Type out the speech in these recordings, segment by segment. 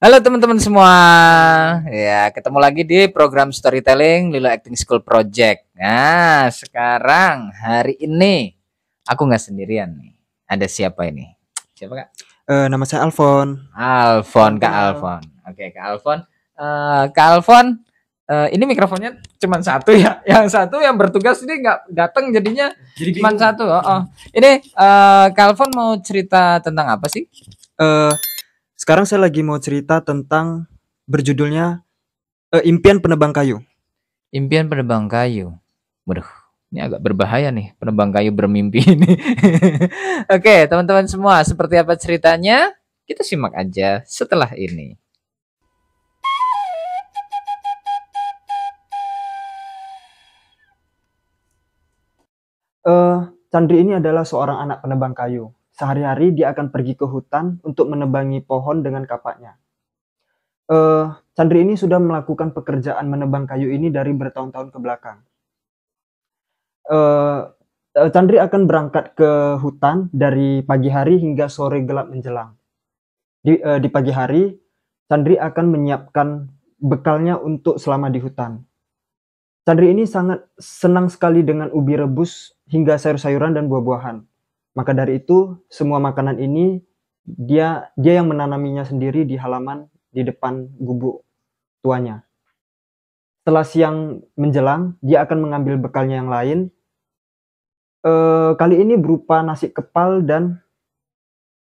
Halo teman-teman semua. Ya, ketemu lagi di program storytelling Lilo Acting School Project. Nah, sekarang hari ini aku nggak sendirian nih. Ada siapa ini? Siapa Kak? Nama saya Alfon. Alfon, Salam Kak kenal. Alfon. Oke, Kak Alfon. Kak Alfon, ini mikrofonnya cuma satu ya. Yang satu yang bertugas ini nggak datang jadinya Jadi cuma bingung. satu. Oh. Ini Kak Alfon mau cerita tentang apa sih? Sekarang saya lagi mau cerita tentang berjudulnya Impian Penebang Kayu. Impian penebang kayu. Waduh, ini agak berbahaya nih, penebang kayu bermimpi ini. Oke, teman-teman semua, seperti apa ceritanya? Kita simak aja setelah ini. Chandri ini adalah seorang anak penebang kayu. Sehari-hari dia akan pergi ke hutan untuk menebangi pohon dengan kapaknya. Chandri ini sudah melakukan pekerjaan menebang kayu ini dari bertahun-tahun ke belakang. Chandri akan berangkat ke hutan dari pagi hari hingga sore gelap menjelang. Di pagi hari, Chandri akan menyiapkan bekalnya untuk selama di hutan. Chandri ini sangat senang sekali dengan ubi rebus hingga sayur-sayuran dan buah-buahan. Maka dari itu, semua makanan ini dia yang menanaminya sendiri di halaman di depan gubuk tuanya. Setelah siang menjelang, dia akan mengambil bekalnya yang lain. Kali ini berupa nasi kepal dan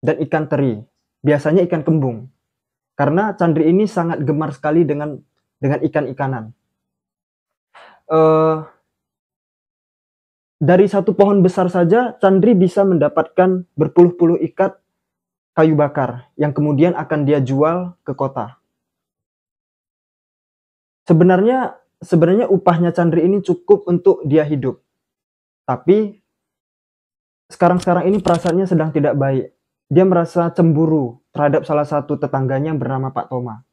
ikan teri. Biasanya ikan kembung. Karena Chandri ini sangat gemar sekali dengan ikan-ikanan. Dari satu pohon besar saja, Chandri bisa mendapatkan berpuluh-puluh ikat kayu bakar yang kemudian akan dia jual ke kota. Sebenarnya upahnya Chandri ini cukup untuk dia hidup. Tapi sekarang ini perasaannya sedang tidak baik. Dia merasa cemburu terhadap salah satu tetangganya yang bernama Pak Toma.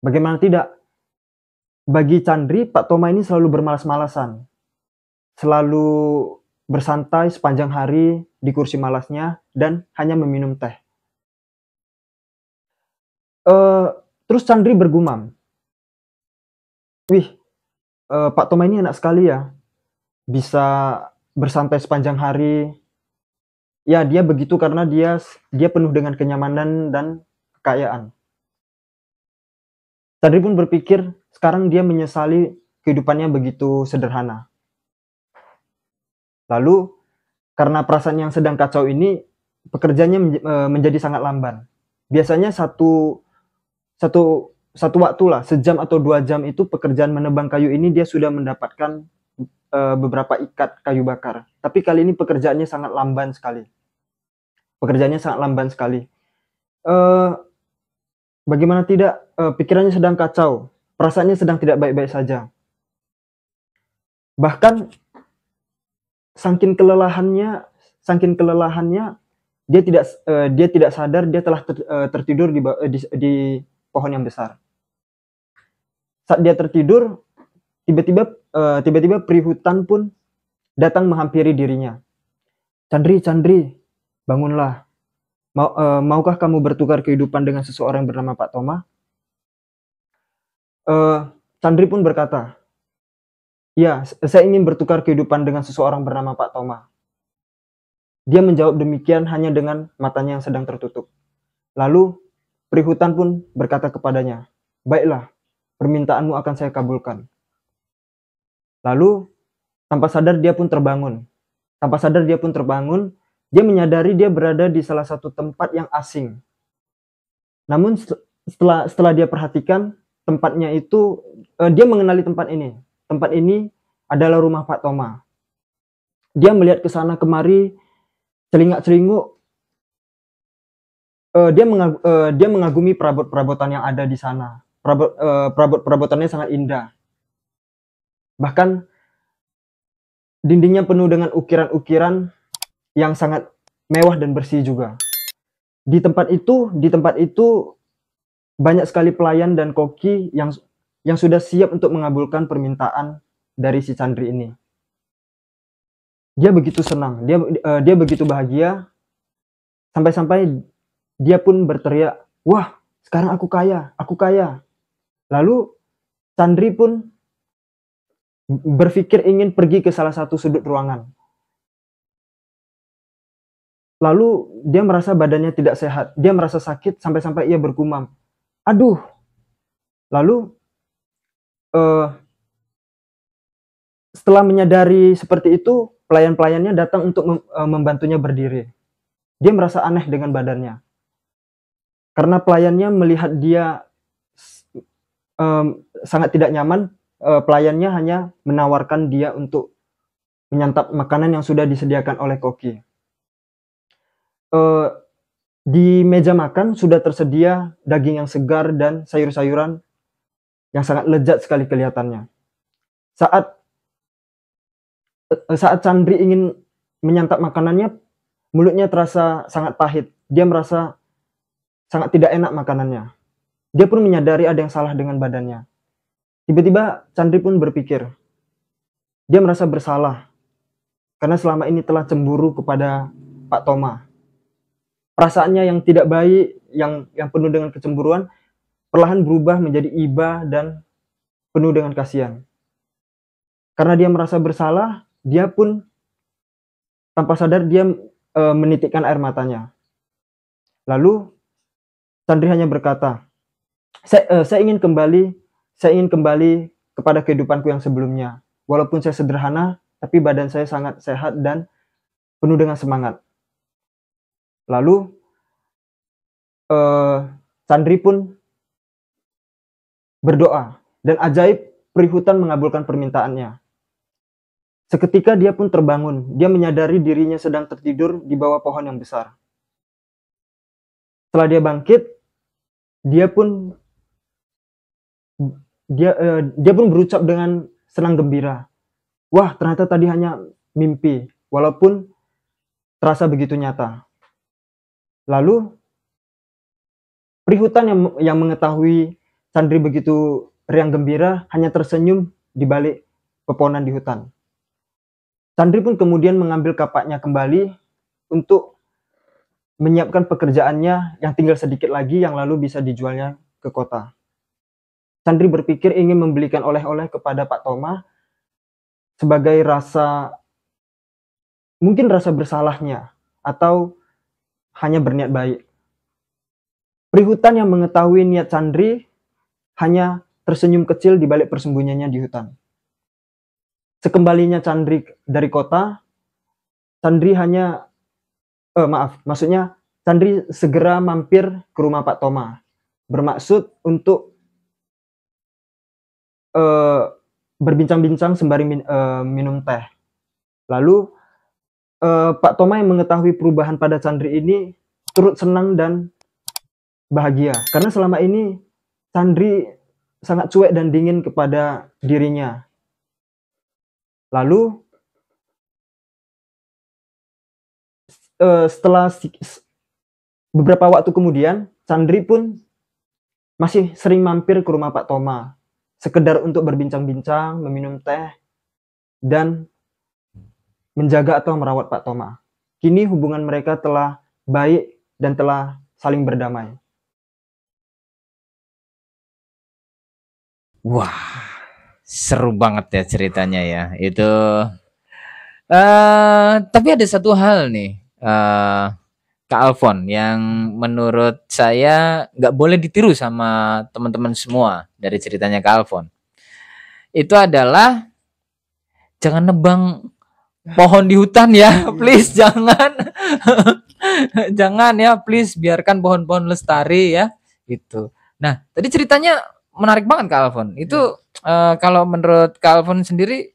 Bagaimana tidak? Bagi Chandri, Pak Toma ini selalu bermalas-malasan. Selalu bersantai sepanjang hari di kursi malasnya dan hanya meminum teh. Terus Chandri bergumam, "Wih, Pak Toma ini enak sekali ya, bisa bersantai sepanjang hari." Ya, dia begitu karena dia penuh dengan kenyamanan dan kekayaan. Chandri pun berpikir sekarang dia menyesali kehidupannya begitu sederhana. Lalu karena perasaan yang sedang kacau ini, pekerjaannya menjadi sangat lamban. Biasanya satu waktu lah, sejam atau 2 jam itu pekerjaan menebang kayu ini dia sudah mendapatkan beberapa ikat kayu bakar. Tapi kali ini pekerjaannya sangat lamban sekali. Bagaimana tidak, pikirannya sedang kacau, perasaannya sedang tidak baik-baik saja. Bahkan saking kelelahannya dia tidak sadar dia telah tertidur di pohon yang besar. Saat dia tertidur, tiba-tiba peri hutan pun datang menghampiri dirinya. Chandri, bangunlah. Maukah kamu bertukar kehidupan dengan seseorang yang bernama Pak Toma? Chandri pun berkata, "Ya, saya ingin bertukar kehidupan dengan seseorang bernama Pak Toma." Dia menjawab demikian hanya dengan matanya yang sedang tertutup. Lalu peri hutan pun berkata kepadanya, "Baiklah, permintaanmu akan saya kabulkan." Lalu tanpa sadar dia pun terbangun. Dia menyadari dia berada di salah satu tempat yang asing. Namun setelah dia perhatikan tempatnya itu, dia mengenali tempat ini. Tempat ini adalah rumah Pak Toma. Dia melihat ke sana kemari, celingak-celinguk. Dia mengagumi perabot-perabotan yang ada di sana. Perabot-perabotannya sangat indah. Bahkan dindingnya penuh dengan ukiran-ukiran yang sangat mewah dan bersih juga. Di tempat itu banyak sekali pelayan dan koki yang sudah siap untuk mengabulkan permintaan dari si Chandri ini. Dia begitu senang, dia begitu bahagia, sampai-sampai dia pun berteriak, "Wah, sekarang aku kaya, aku kaya. Lalu Chandri pun berpikir ingin pergi ke salah satu sudut ruangan. Lalu dia merasa badannya tidak sehat, dia merasa sakit sampai-sampai ia bergumam, aduh. Lalu setelah menyadari seperti itu, pelayan-pelayannya datang untuk membantunya berdiri. Dia merasa aneh dengan badannya, karena pelayannya melihat dia sangat tidak nyaman. Pelayannya hanya menawarkan dia untuk menyantap makanan yang sudah disediakan oleh koki. Di meja makan sudah tersedia daging yang segar dan sayur-sayuran yang sangat lezat sekali kelihatannya. Saat Chandri ingin menyantap makanannya, mulutnya terasa sangat pahit. Dia merasa sangat tidak enak makanannya. Dia pun menyadari ada yang salah dengan badannya. Tiba-tiba Chandri pun berpikir, dia merasa bersalah karena selama ini telah cemburu kepada Pak Toma. Perasaannya yang tidak baik, yang penuh dengan kecemburuan, perlahan berubah menjadi iba dan penuh dengan kasihan. Karena dia merasa bersalah, dia pun tanpa sadar dia menitikkan air matanya. Lalu Chandri hanya berkata, saya ingin kembali kepada kehidupanku yang sebelumnya. Walaupun saya sederhana, tapi badan saya sangat sehat dan penuh dengan semangat. Lalu Chandri pun berdoa, dan ajaib perihutan mengabulkan permintaannya. Seketika dia pun terbangun. Dia menyadari dirinya sedang tertidur di bawah pohon yang besar. Setelah dia bangkit, dia pun berucap dengan senang gembira. Wah, ternyata tadi hanya mimpi, walaupun terasa begitu nyata. Lalu perihutan yang mengetahui Chandri begitu riang gembira hanya tersenyum di balik pepohonan di hutan. Chandri pun kemudian mengambil kapaknya kembali untuk menyiapkan pekerjaannya yang tinggal sedikit lagi yang lalu bisa dijualnya ke kota. Chandri berpikir ingin membelikan oleh-oleh kepada Pak Toma sebagai mungkin rasa bersalahnya atau hanya berniat baik. Perihutan yang mengetahui niat Chandri hanya tersenyum kecil di balik persembunyiannya di hutan. Sekembalinya Chandri dari kota, Chandri segera mampir ke rumah Pak Toma, bermaksud untuk berbincang-bincang sembari minum teh. Lalu Pak Toma yang mengetahui perubahan pada Chandri ini turut senang dan bahagia, karena selama ini Chandri sangat cuek dan dingin kepada dirinya. Lalu setelah beberapa waktu kemudian, Chandri pun masih sering mampir ke rumah Pak Toma, sekedar untuk berbincang-bincang, meminum teh, dan menjaga atau merawat Pak Toma. Kini hubungan mereka telah baik dan telah saling berdamai. Wah, seru banget ya ceritanya ya. Itu tapi ada satu hal nih, Kak Alfon, yang menurut saya nggak boleh ditiru sama teman-teman semua dari ceritanya Kak Alfon. Itu adalah jangan nebang pohon di hutan ya, please jangan. Jangan ya, please biarkan pohon-pohon lestari ya, gitu. Nah, tadi ceritanya menarik banget Kak Alfon. Itu kalau menurut Kak Alfon sendiri,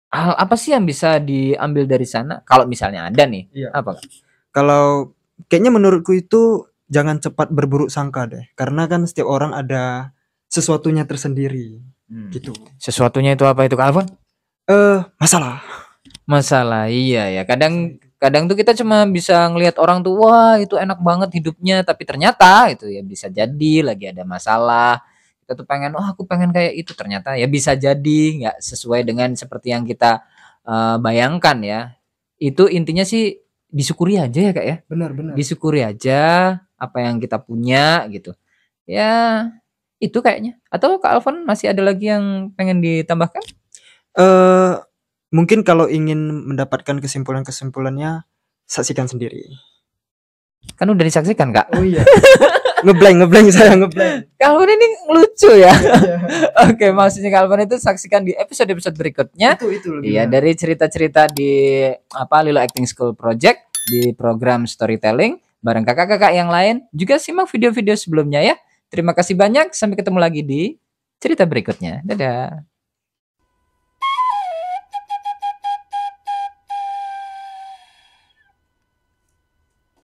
hal apa sih yang bisa diambil dari sana? Kalau misalnya ada nih, apa? Kalau kayaknya menurutku itu jangan cepat berburuk sangka deh, karena kan setiap orang ada sesuatunya tersendiri, gitu. Sesuatunya itu apa itu Kak Alfon? Masalah, iya ya. Kadang tuh kita cuma bisa ngelihat orang tuh, wah itu enak banget hidupnya, tapi ternyata itu ya bisa jadi lagi ada masalah. Kita tuh pengen, aku pengen kayak itu, ternyata ya bisa jadi nggak sesuai dengan seperti yang kita bayangkan ya. Itu intinya sih disyukuri aja ya Kak ya. Benar. Disyukuri aja apa yang kita punya gitu. Ya, itu kayaknya. Atau Kak Alfon masih ada lagi yang pengen ditambahkan? Eh, mungkin kalau ingin mendapatkan kesimpulan-kesimpulannya, saksikan sendiri. Kan udah disaksikan, Kak. Oh iya. ngeblank saya ngeblank. Kak Alfon ini lucu ya. Iya. Oke, maksudnya Kak Alfon itu saksikan di episode-episode berikutnya. Itu lebih Iya, benar. dari cerita-cerita di Lilo Acting School Project di program storytelling bareng kakak-kakak yang lain. Juga simak video-video sebelumnya ya. Terima kasih banyak. Sampai ketemu lagi di cerita berikutnya. Dadah.